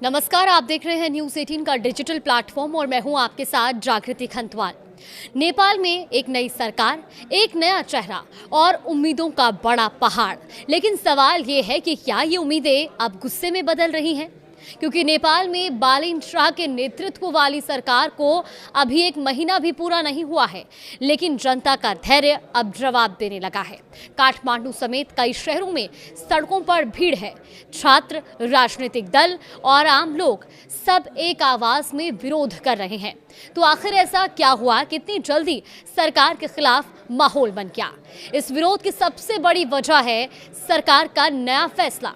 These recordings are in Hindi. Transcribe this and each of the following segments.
नमस्कार, आप देख रहे हैं न्यूज़ 18 का डिजिटल प्लेटफॉर्म और मैं हूं आपके साथ जागृति खंतवाल। नेपाल में एक नई सरकार, एक नया चेहरा और उम्मीदों का बड़ा पहाड़। लेकिन सवाल ये है कि क्या ये उम्मीदें अब गुस्से में बदल रही हैं? क्योंकि नेपाल में बालिन शाह के नेतृत्व वाली सरकार को अभी 1 महीना भी पूरा नहीं हुआ है, लेकिन जनता का धैर्य अब जवाब देने लगा है। काठमांडू समेत कई शहरों में सड़कों पर भीड़ है। छात्र, राजनीतिक दल और आम लोग सब एक आवाज में विरोध कर रहे हैं। तो आखिर ऐसा क्या हुआ? कितनी जल्दी सरकार के खिलाफ माहौल बन गया? इस विरोध की सबसे बड़ी वजह है सरकार का नया फैसला।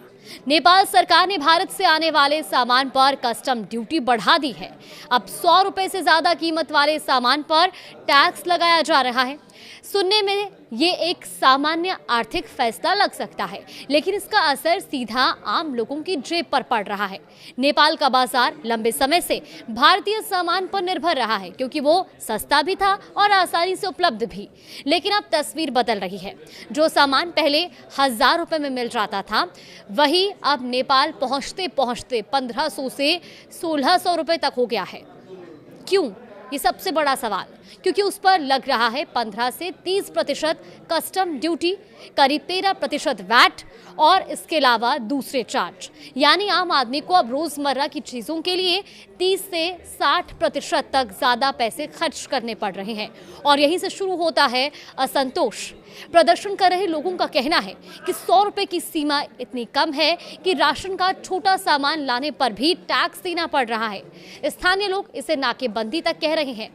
नेपाल सरकार ने भारत से आने वाले सामान पर कस्टम ड्यूटी बढ़ा दी है। अब 100 रुपए से ज्यादा कीमत वाले सामान पर टैक्स लगाया जा रहा है। सुनने में ये एक सामान्य आर्थिक फैसला लग सकता है, लेकिन इसका असर सीधा आम लोगों की जेब पर पड़ रहा है। नेपाल का बाजार लंबे समय से भारतीय सामान पर निर्भर रहा है, क्योंकि वो सस्ता भी था और आसानी से उपलब्ध भी। लेकिन अब तस्वीर बदल रही है। जो सामान पहले 1000 रुपए में मिल जाता था, वही अब नेपाल पहुंचते पहुंचते 1500 से 1600 रुपए तक हो गया है। क्यों? ये सबसे बड़ा सवाल, क्योंकि उस पर लग रहा है 15 से 30% कस्टम ड्यूटी, करीब 13% वैट और इसके अलावा दूसरे चार्ज। यानी आम आदमी को अब रोजमर्रा की चीजों के लिए 30 से 60% तक ज्यादा पैसे खर्च करने पड़ रहे हैं। और यहीं से शुरू होता है असंतोष। प्रदर्शन कर रहे लोगों का कहना है कि 100 रुपए की सीमा इतनी कम है कि राशन का छोटा सामान लाने पर भी टैक्स देना पड़ रहा है। स्थानीय लोग इसे नाकेबंदी तक कह रहे हैं।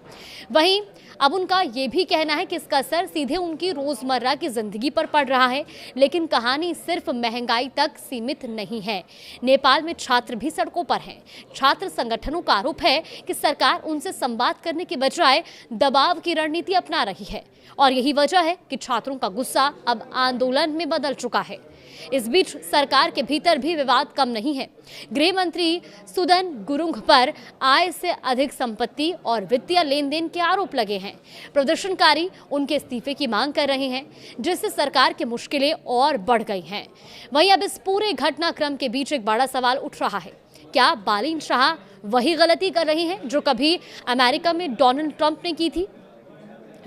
वहीं अब उनका ये भी कहना है कि इसका असर सीधे उनकी रोजमर्रा की जिंदगी पर पड़ रहा है। लेकिन कहानी सिर्फ महंगाई तक सीमित नहीं है। नेपाल में छात्र भी सड़कों पर हैं। छात्र संगठनों का आरोप है कि सरकार उनसे संवाद करने के बजाय दबाव की रणनीति अपना रही है, और यही वजह है कि छात्रों का गुस्सा अब आंदोलन में बदल चुका है। इस बीच सरकार के भीतर भी विवाद कम नहीं है। गृह मंत्री सुदन गुरुंग पर आय से अधिक संपत्ति और वित्तीय लेन देन के आरोप लगे हैं। प्रदर्शनकारी उनके इस्तीफे की मांग कर रहे हैं, जिससे सरकार की मुश्किलें और बढ़ गई हैं। वहीं अब इस पूरे घटनाक्रम के बीच एक बड़ा सवाल उठ रहा है। क्या बालिन शाह वही गलती कर रही हैं जो कभी अमेरिका में डोनाल्ड ट्रंप ने की थी?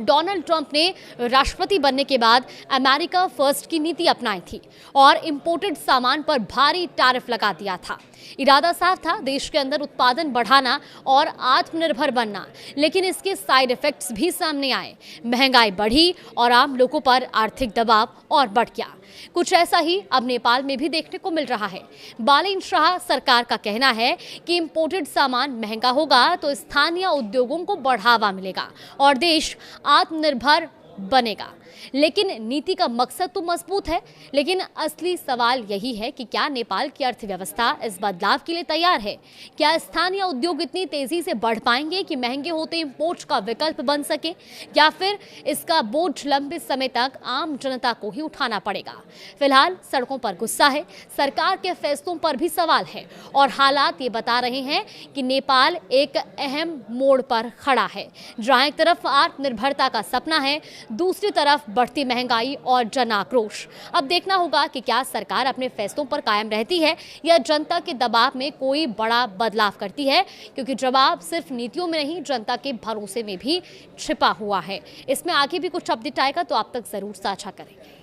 डोनाल्ड ट्रंप ने राष्ट्रपति बनने के बाद अमेरिका फर्स्ट की नीति अपनाई थी और इंपोर्टेड सामान पर भारी टैरिफ लगा दिया था। इरादा साफ था, देश के अंदर उत्पादन बढ़ाना और आत्मनिर्भर बनना। लेकिन इसके साइड इफेक्ट्स भी सामने आए। महंगाई बढ़ी और आम लोगों पर आर्थिक दबाव और बढ़ गया। कुछ ऐसा ही अब नेपाल में भी देखने को मिल रहा है। बालिन शाह सरकार का कहना है कि इंपोर्टेड सामान महंगा होगा तो स्थानीय उद्योगों को बढ़ावा मिलेगा और देश आत्मनिर्भर बनेगा। लेकिन नीति का मकसद तो मजबूत है, लेकिन असली सवाल यही है कि क्या नेपाल की अर्थव्यवस्था इस बदलाव के लिए तैयार है? क्या स्थानीय उद्योग इतनी तेजी से बढ़ पाएंगे कि महंगे होते इंपोर्ट का विकल्प बन सके, या फिर इसका बोझ लंबे समय तक आम जनता को ही उठाना पड़ेगा? फिलहाल सड़कों पर गुस्सा है, सरकार के फैसलों पर भी सवाल है, और हालात ये बता रहे हैं कि नेपाल एक अहम मोड़ पर खड़ा है, जहां एक तरफ आत्मनिर्भरता का सपना है, दूसरी तरफ बढ़ती महंगाई और जन आक्रोश। अब देखना होगा कि क्या सरकार अपने फैसलों पर कायम रहती है या जनता के दबाव में कोई बड़ा बदलाव करती है, क्योंकि जवाब सिर्फ नीतियों में नहीं, जनता के भरोसे में भी छिपा हुआ है। इसमें आगे भी कुछ अपडेट आएगा तो आप तक जरूर साझा करेंगे।